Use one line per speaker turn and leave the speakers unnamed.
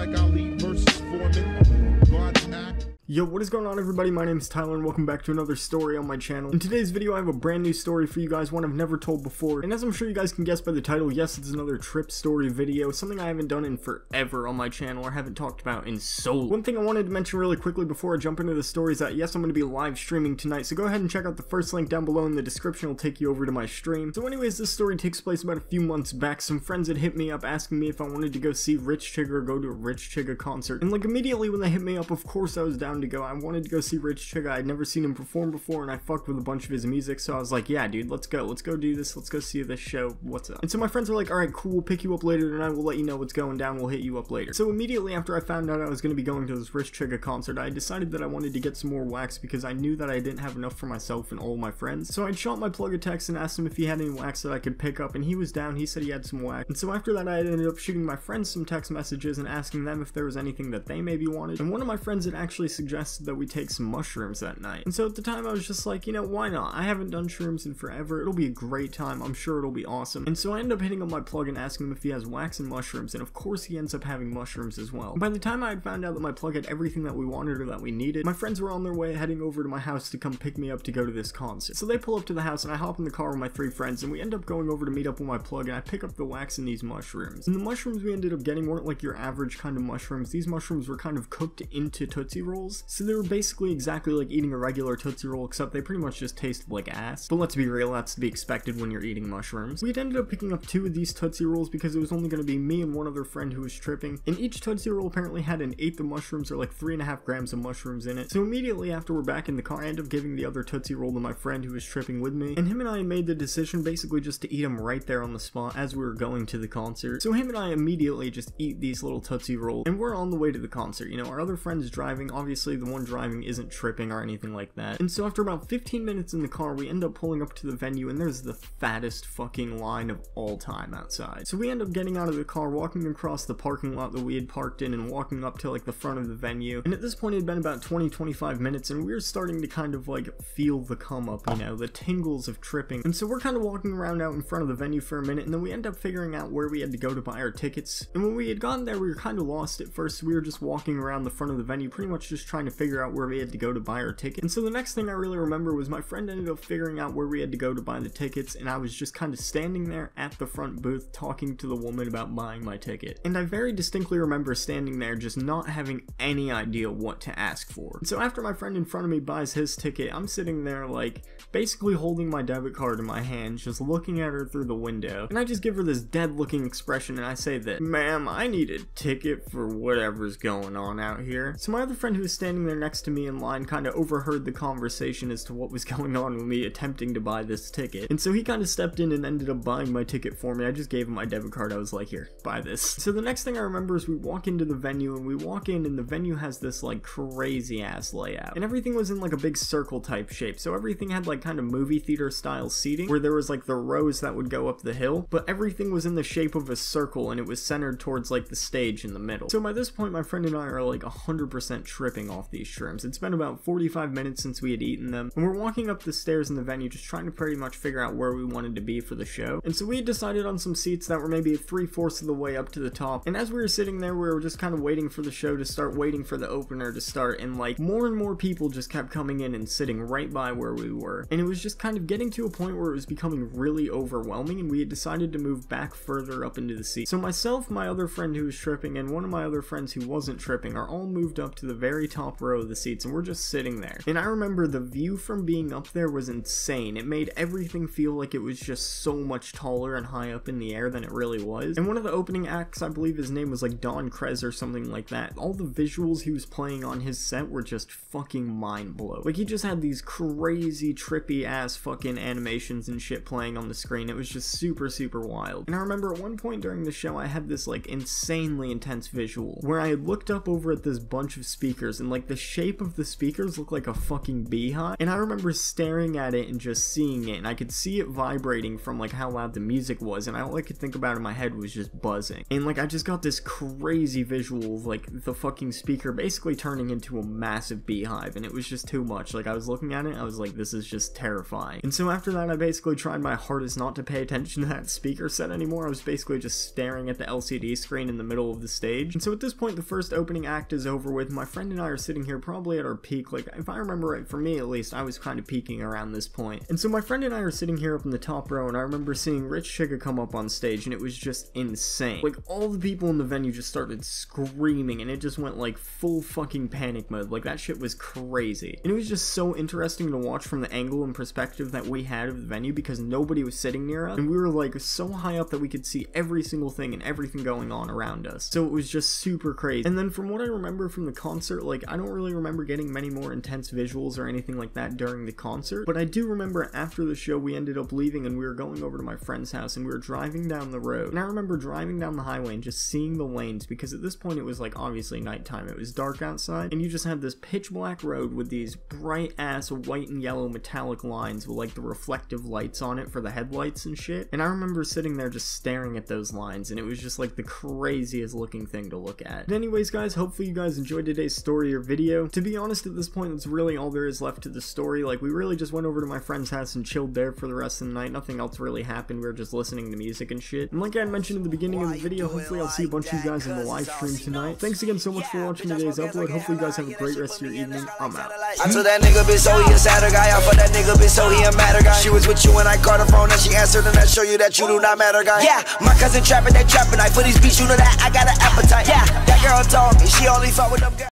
like Ali versus Foreman. God's act.
Yo, what is going on, everybody? My name is Tyler and welcome back to another story on my channel. In today's video I have a brand new story for you guys, one I've never told before, and as I'm sure you guys can guess by the title, yes, it's another trip story video, something I haven't done in forever on my channel or haven't talked about in so long. One thing I wanted to mention really quickly before I jump into the story is that yes, I'm going to be live streaming tonight, so go ahead and check out the first link down below in the description. It'll take you over to my stream. So anyways, this story takes place about a few months back. Some friends had hit me up asking me if I wanted to go see Rich Chigga or go to a Rich Chigga concert, and like immediately when they hit me up, of course I was down to go. I wanted to go see Rich Chigga. I'd never seen him perform before and I fucked with a bunch of his music, so I was like, yeah dude, let's go do this, let's go see this show, what's up? And so my friends were like, alright cool, we'll pick you up later tonight, we'll let you know what's going down, we'll hit you up later. So immediately after I found out I was going to be going to this Rich Chigga concert, I decided that I wanted to get some more wax because I knew that I didn't have enough for myself and all my friends. So I shot my plug a text and asked him if he had any wax that I could pick up, and he was down, he said he had some wax. And so after that I ended up shooting my friends some text messages and asking them if there was anything that they maybe wanted, and one of my friends had actually suggested that we take some mushrooms that night. And so at the time I was just like, you know, why not? I haven't done shrooms in forever, it'll be a great time, I'm sure it'll be awesome. And so I end up hitting up my plug and asking him if he has wax and mushrooms, and of course he ends up having mushrooms as well. And by the time I had found out that my plug had everything that we wanted or that we needed, my friends were on their way heading over to my house to come pick me up to go to this concert. So they pull up to the house and I hop in the car with my three friends and we end up going over to meet up with my plug, and I pick up the wax and these mushrooms. And the mushrooms we ended up getting weren't like your average kind of mushrooms. These mushrooms were kind of cooked into Tootsie Rolls, so they were basically exactly like eating a regular Tootsie Roll, except they pretty much just tasted like ass. But let's be real, that's to be expected when you're eating mushrooms. We had ended up picking up 2 of these Tootsie Rolls because it was only going to be me and one other friend who was tripping, and each Tootsie Roll apparently had an eighth of mushrooms, or like 3.5 grams of mushrooms in it. So immediately after we're back in the car, I end up giving the other Tootsie Roll to my friend who was tripping with me, and him and I made the decision basically just to eat them right there on the spot as we were going to the concert. So him and I immediately just eat these little Tootsie Rolls, and we're on the way to the concert. You know, our other friend is driving, obviously the one driving isn't tripping or anything like that. And so after about 15 minutes in the car, we end up pulling up to the venue, and there's the fattest fucking line of all time outside. So we end up getting out of the car, walking across the parking lot that we had parked in, and walking up to like the front of the venue. And at this point it had been about 20-25 minutes, and we were starting to kind of like feel the come up, you know, the tingles of tripping. And so we're kind of walking around out in front of the venue for a minute, and then we end up figuring out where we had to go to buy our tickets. And when we had gotten there, we were kind of lost at first, so we were just walking around the front of the venue, pretty much just trying to figure out where we had to go to buy our tickets. And so the next thing I really remember was my friend ended up figuring out where we had to go to buy the tickets, and I was just kind of standing there at the front booth talking to the woman about buying my ticket. And I very distinctly remember standing there just not having any idea what to ask for. And so after my friend in front of me buys his ticket, I'm sitting there like basically holding my debit card in my hand, just looking at her through the window, and I just give her this dead looking expression and I say that, ma'am, I need a ticket for whatever's going on out here. So my other friend who was standing there next to me in line kind of overheard the conversation as to what was going on with me attempting to buy this ticket, and so he kind of stepped in and ended up buying my ticket for me. I just gave him my debit card, I was like, here, buy this. So the next thing I remember is we walk into the venue, and we walk in and the venue has this like crazy ass layout, and everything was in like a big circle type shape, so everything had like kind of movie theater style seating where there was like the rows that would go up the hill, but everything was in the shape of a circle and it was centered towards like the stage in the middle. So by this point my friend and I are like 100% tripping off these shrooms. It's been about 45 minutes since we had eaten them, and we're walking up the stairs in the venue just trying to pretty much figure out where we wanted to be for the show. And so we had decided on some seats that were maybe 3/4 of the way up to the top, and as we were sitting there we were just kind of waiting for the show to start, waiting for the opener to start, and like more and more people just kept coming in and sitting right by where we were, and it was just kind of getting to a point where it was becoming really overwhelming, and we had decided to move back further up into the seat. So myself, my other friend who was tripping, and one of my other friends who wasn't tripping are all moved up to the very top row of the seats, and we're just sitting there. And I remember the view from being up there was insane. It made everything feel like it was just so much taller and high up in the air than it really was. And one of the opening acts, I believe his name was like Don Krez or something like that, all the visuals he was playing on his set were just fucking mind-blowing. Like he just had these crazy trippy ass fucking animations and shit playing on the screen. It was just super wild. And I remember at one point during the show I had this like insanely intense visual where I had looked up over at this bunch of speakers, and like the shape of the speakers looked like a fucking beehive, and I remember staring at it and just seeing it, and I could see it vibrating from like how loud the music was, and all I could think about in my head was just buzzing. And like I just got this crazy visual of like the fucking speaker basically turning into a massive beehive, and it was just too much. Like I was looking at it, I was like, this is just terrifying. And so after that, I basically tried my hardest not to pay attention to that speaker set anymore. I was basically just staring at the LCD screen in the middle of the stage. And so at this point, the first opening act is over with. My friend and I are sitting here probably at our peak. Like if I remember right, for me at least, I was kind of peaking around this point. And so my friend and I are sitting here up in the top row, and I remember seeing Rich Chigga come up on stage, and it was just insane. Like all the people in the venue just started screaming, and it just went like full fucking panic mode. Like that shit was crazy. And it was just so interesting to watch from the angle and perspective that we had of the venue, because nobody was sitting near us, and we were like so high up that we could see every single thing and everything going on around us. So it was just super crazy. And then from what I remember from the concert, like I don't really remember getting many more intense visuals or anything like that during the concert, but I do remember after the show we ended up leaving and we were going over to my friend's house, and we were driving down the road, and I remember driving down the highway and just seeing the lanes, because at this point it was like obviously nighttime, it was dark outside, and you just had this pitch black road with these bright ass white and yellow metallic lines with like the reflective lights on it for the headlights and shit. And I remember sitting there just staring at those lines, and it was just like the craziest looking thing to look at. But anyways guys, hopefully you guys enjoyed today's story or video. To be honest, at this point that's really all there is left to the story. Like we really just went over to my friend's house and chilled there for the rest of the night. Nothing else really happened. We were just listening to music and shit. And like I mentioned in the beginning of the video, hopefully I'll see a bunch of you guys in the live stream tonight. Thanks again so much for watching today's upload. Hopefully you guys have a great rest of your evening. I'm out.
I told that nigga bitch, so he a sadder guy. I for that nigga bitch, so he a madder guy. She was with you when I called her phone and she answered, and that show you that you do not matter, guy. Yeah, my cousin trapping, they trapping. I for these beats, you know that I got an appetite. Yeah, that girl told me she only fought with them girls.